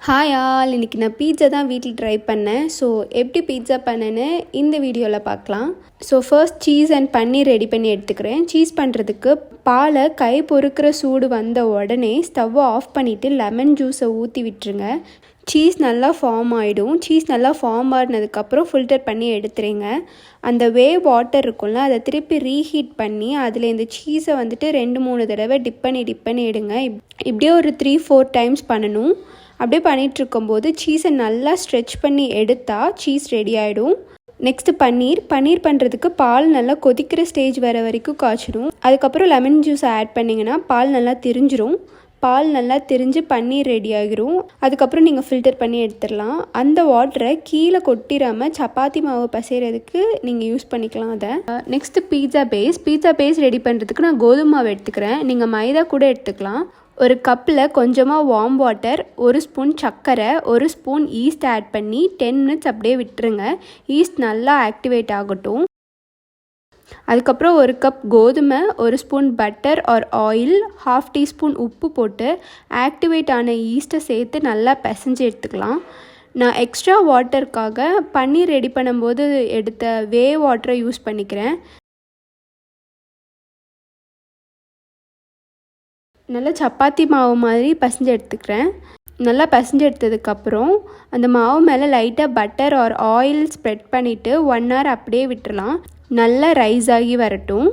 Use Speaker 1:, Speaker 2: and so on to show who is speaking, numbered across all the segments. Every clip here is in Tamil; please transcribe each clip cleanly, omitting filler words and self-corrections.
Speaker 1: ஹாய் ஆல், இன்றைக்கி நான் பீட்சா தான் வீட்டில் ட்ரை பண்ணேன். ஸோ எப்படி பீட்சா பண்ணேன்னு இந்த வீடியோவில் பார்க்கலாம். So first cheese and paneer ready பண்ணி எடுத்துக்கிறேன். சீஸ் பண்ணுறதுக்கு பாலை கை பொறுக்கிற சூடு வந்த உடனே ஸ்டவ்வை ஆஃப் பண்ணிவிட்டு லெமன் ஜூஸை ஊற்றி விட்டுருங்க. சீஸ் நல்லா ஃபார்ம் ஆகிடும். சீஸ் நல்லா ஃபார்ம் ஆகினதுக்கப்புறம் ஃபில்டர் பண்ணி எடுத்துருங்க. அந்த வாட்டர் இருக்கும்ல, அதை திருப்பி ரீஹீட் பண்ணி அதில் இந்த சீஸை வந்துட்டு 2-3 தடவை டிப் பண்ணி எடுங்க. இப்படியே ஒரு 3-4 டைம்ஸ் பண்ணணும். அப்படியே பண்ணிகிட்ருக்கும்போது சீஸை நல்லா ஸ்ட்ரெச் பண்ணி எடுத்தால் சீஸ் ரெடி ஆகிடும். நெக்ஸ்ட்டு பன்னீர் பண்ணுறதுக்கு பால் நல்லா கொதிக்கிற ஸ்டேஜ் வர வரைக்கும் காய்ச்சிடும். அதுக்கப்புறம் லெமன் ஜூஸை ஆட் பண்ணிங்கன்னா பால் நல்லா திரிஞ்சிரும். பால் நல்லா திரிஞ்சு பன்னீர் ரெடி ஆகிரும். அதுக்கப்புறம் நீங்கள் ஃபில்டர் பண்ணி எடுத்துடலாம். அந்த வாட்டரை கீழே கொட்டிடாமல் சப்பாத்தி மாவு பசைகிறதுக்கு நீங்கள் யூஸ் பண்ணிக்கலாம். அதை நெக்ஸ்ட்டு பீட்சா பேஸ் ரெடி பண்ணுறதுக்கு நான் கோதுமை மாவு எடுத்துக்கிறேன். நீங்கள் மைதா கூட எடுத்துக்கலாம். ஒரு கப்பில் கொஞ்சமாக வார்ம் வாட்டர், 1 ஸ்பூன் சர்க்கரை, 1 ஸ்பூன் ஈஸ்ட் ஆட் பண்ணி 10 மினிட்ஸ் அப்படியே விட்டுருங்க. ஈஸ்ட் நல்லா ஆக்டிவேட் ஆகட்டும். அதுக்கப்புறம் 1 கப் கோதுமை, 1 spoon butter or oil, 1/2 teaspoon உப்பு போட்டு ஆக்டிவேட் ஆன ஈஸ்ட்டை சேர்த்து நல்லா பிசைஞ்சு எடுத்துக்கலாம். நான் எக்ஸ்ட்ரா வாட்டருக்காக பன்னீர் ரெடி பண்ணும்போது எடுத்த வாட்டரை யூஸ் பண்ணிக்கிறேன். நல்லா சப்பாத்தி மாவு மாதிரி பசைஞ்சு எடுத்துக்கிறேன். நல்லா பசைஞ்சு எடுத்ததுக்கப்புறம் அந்த மாவு மேலே லைட்டாக பட்டர் ஆர் ஆயில் ஸ்ப்ரெட் பண்ணிவிட்டு 1 hour அப்படியே விட்டுறலாம். நல்லா ரைஸ் ஆகி வரட்டும்.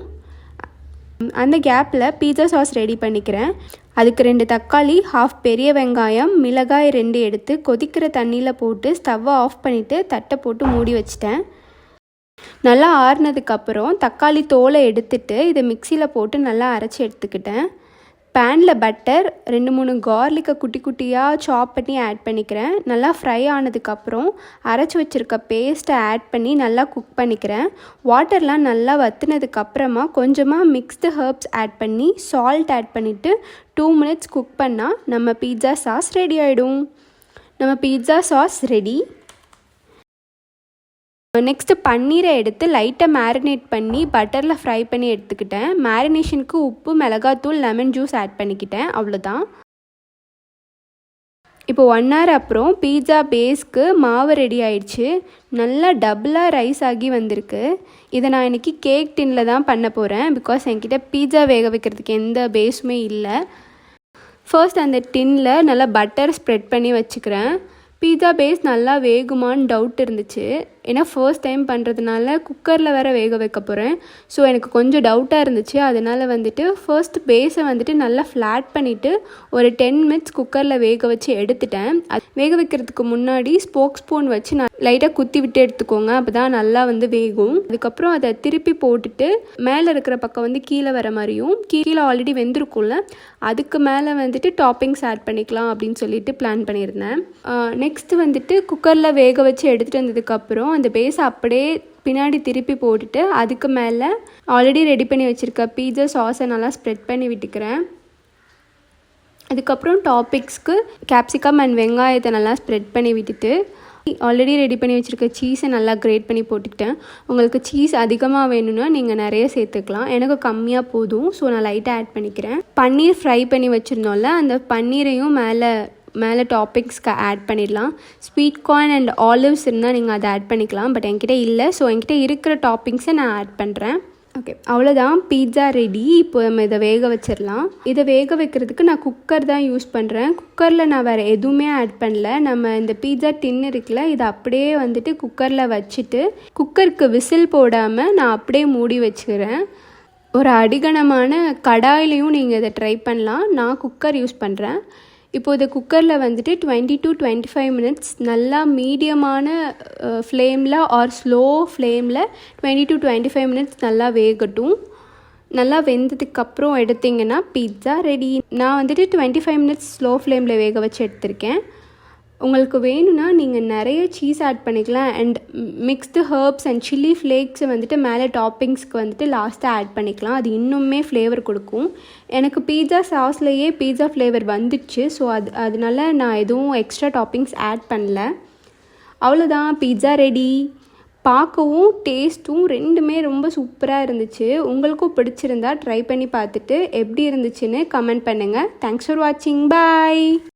Speaker 1: அந்த கேப்பில் பீட்சா சாஸ் ரெடி பண்ணிக்கிறேன். அதுக்கு 2 தக்காளி, 1/2 பெரிய வெங்காயம், மிளகாய் 2 எடுத்து கொதிக்கிற தண்ணியில் போட்டு ஸ்டவ்வை ஆஃப் பண்ணிவிட்டு தட்டை போட்டு மூடி வச்சிட்டேன். நல்லா ஆறுனதுக்கப்புறம் தக்காளி தோலை எடுத்துட்டு இதை மிக்சியில் போட்டு நல்லா அரைச்சி எடுத்துக்கிட்டேன். பேனில் பட்டர், 2-3 கார்லிக்கை குட்டி குட்டியாக சாப் பண்ணி ஆட் பண்ணிக்கிறேன். நல்லா ஃப்ரை ஆனதுக்கப்புறம் அரைச்சி வச்சுருக்க பேஸ்ட்டை ஆட் பண்ணி நல்லா குக் பண்ணிக்கிறேன். வாட்டர்லாம் நல்லா வற்றினதுக்கப்புறமா கொஞ்சமாக மிக்ஸ்டு ஹர்ப்ஸ் ஆட் பண்ணி சால்ட் ஆட் பண்ணிவிட்டு 2 மினிட்ஸ் குக் பண்ணால் நம்ம பீட்சா சாஸ் ரெடி ஆகிடும். நம்ம பீட்சா சாஸ் ரெடி. நெக்ஸ்ட்டு பன்னீரை எடுத்து லைட்டாக மேரினேட் பண்ணி பட்டரில் ஃப்ரை பண்ணி எடுத்துக்கிட்டேன். மேரினேஷனுக்கு உப்பு, மிளகாத்தூள், லெமன் ஜூஸ் ஆட் பண்ணிக்கிட்டேன். அவ்வளோதான். இப்போ 1 hour அப்புறம் பீட்சா பேஸ்க்கு மாவு ரெடி ஆயிடுச்சு. நல்லா டபுளாக ரைஸ் ஆகி வந்திருக்கு. இதை நான் இன்றைக்கி கேக் டின்னில் தான் பண்ண போகிறேன். பிகாஸ் என்கிட்ட பீட்சா வேக வைக்கிறதுக்கு எந்த பேஸுமே இல்லை. ஃபர்ஸ்ட் அந்த டின்னில் நல்லா பட்டர் ஸ்ப்ரெட் பண்ணி வச்சுக்கிறேன். பீட்சா பேஸ் நல்லா வேகுமான்னு டவுட் இருந்துச்சு. ஏன்னா ஃபர்ஸ்ட் டைம் பண்ணுறதுனால குக்கரில் வேறு வேக வைக்க போகிறேன். ஸோ எனக்கு கொஞ்சம் டவுட்டாக இருந்துச்சு. அதனால் வந்துட்டு ஃபர்ஸ்ட் பேஸை வந்துட்டு நல்லா ஃப்ளாட் பண்ணிவிட்டு ஒரு 10 மினிட்ஸ் குக்கரில் வேக வச்சு எடுத்துட்டேன். அது வேக வைக்கிறதுக்கு முன்னாடி ஸ்பூன் வச்சு நான் லைட்டாக குத்தி விட்டு எடுத்துக்கோங்க. அப்போ தான் நல்லா வேகும். அதுக்கப்புறம் அதை திருப்பி போட்டுட்டு மேலே இருக்கிற பக்கம் கீழே வர மாதிரியும், கீழே ஆல்ரெடி வெந்திருக்கும்ல, அதுக்கு மேலே டாப்பிங்ஸ் ஆட் பண்ணிக்கலாம் அப்படின்னு சொல்லிட்டு பிளான் பண்ணியிருந்தேன். நெக்ஸ்ட்டு குக்கரில் வேக வச்சு எடுத்துகிட்டு வந்ததுக்கப்புறம் அந்த பேஸை அப்படியே பின்னாடி திருப்பி போட்டுட்டு அதுக்கு மேலே ஆல்ரெடி ரெடி பண்ணி வச்சுருக்க பீட்சா சாஸை நல்லா ஸ்ப்ரெட் பண்ணி விட்டுக்கிறேன். அதுக்கப்புறம் டாப்பிக்ஸ்க்கு கேப்சிகம் அண்ட் வெங்காயத்தை நல்லா ஸ்ப்ரெட் பண்ணி விட்டுட்டு ஆல்ரெடி ரெடி பண்ணி வச்சுருக்க சீஸை நல்லா கிரேட் பண்ணி போட்டுக்கிட்டேன். உங்களுக்கு சீஸ் அதிகமாக வேணும்னா நீங்கள் நிறைய சேர்த்துக்கலாம். எனக்கு கம்மியாக போதும். ஸோ நான் லைட்டாக ஆட் பண்ணிக்கிறேன். பன்னீர் ஃப்ரை பண்ணி வச்சுருந்தோம்ல, அந்த பன்னீரையும் மேலே டாப்பிங்ஸ்க்கு ஆட் பண்ணிடலாம். ஸ்வீட் கார்ன் அண்ட் ஆலிவ்ஸ் இருந்தால் நீங்கள் அதை ஆட் பண்ணிக்கலாம். பட் என்கிட்ட இல்லை. ஸோ என்கிட்ட இருக்கிற டாப்பிங்ஸை நான் ஆட் பண்ணுறேன். ஓகே, அவ்வளோதான். Pizza ready. இப்போ நம்ம இதை வேக வச்சிடலாம். இதை வேக வைக்கிறதுக்கு நான் குக்கர் தான் யூஸ் பண்ணுறேன். குக்கரில் நான் வேறு எதுவுமே ஆட் பண்ணல. நம்ம இந்த பீட்சா டின் இருக்குல்ல, இதை அப்படியே குக்கரில் வச்சுட்டு குக்கருக்கு விசில் போடாமல் நான் அப்படியே மூடி வச்சுக்கிறேன். ஒரு அடிகனமான கடாயிலையும் நீங்கள் இதை ட்ரை பண்ணலாம். நான் குக்கர் யூஸ் பண்ணுறேன். இப்போ இதை குக்கரில் 20 to 25 மினிட்ஸ் நல்லா மீடியமான ஃப்ளேமில் ஆர் ஸ்லோ ஃப்ளேமில் 20 to 25 மினிட்ஸ் நல்லா வேகட்டும். நல்லா வெந்ததுக்கப்புறம் எடுத்திங்கன்னா பீட்சா ரெடி. நான் 25 மினிட்ஸ் ஸ்லோ ஃப்ளேமில் வேக வச்சு எடுத்திருக்கேன். உங்களுக்கு வேணும்னா நீங்கள் நிறைய சீஸ் ஆட் பண்ணிக்கலாம். And mixed herbs and chilli ஃப்ளேக்ஸை மேலே டாப்பிங்ஸ்க்கு லாஸ்ட்டாக ஆட் பண்ணிக்கலாம். அது இன்னுமே ஃப்ளேவர் கொடுக்கும். எனக்கு பீட்சா சாஸ்லேயே பீட்சா ஃப்ளேவர் வந்துடுச்சு. ஸோ அதனால நான் எதுவும் எக்ஸ்ட்ரா டாப்பிங்ஸ் ஆட் பண்ணல. அவ்வளோதான், பீட்சா ரெடி. பார்க்கவும் டேஸ்ட்டும் ரெண்டுமே ரொம்ப சூப்பராக இருந்துச்சு. உங்களுக்கும் பிடிச்சிருந்தா ட்ரை பண்ணி பார்த்துட்டு எப்படி இருந்துச்சுன்னு கமெண்ட் பண்ணுங்கள். தேங்க்ஸ் ஃபார் வாட்சிங். பாய்.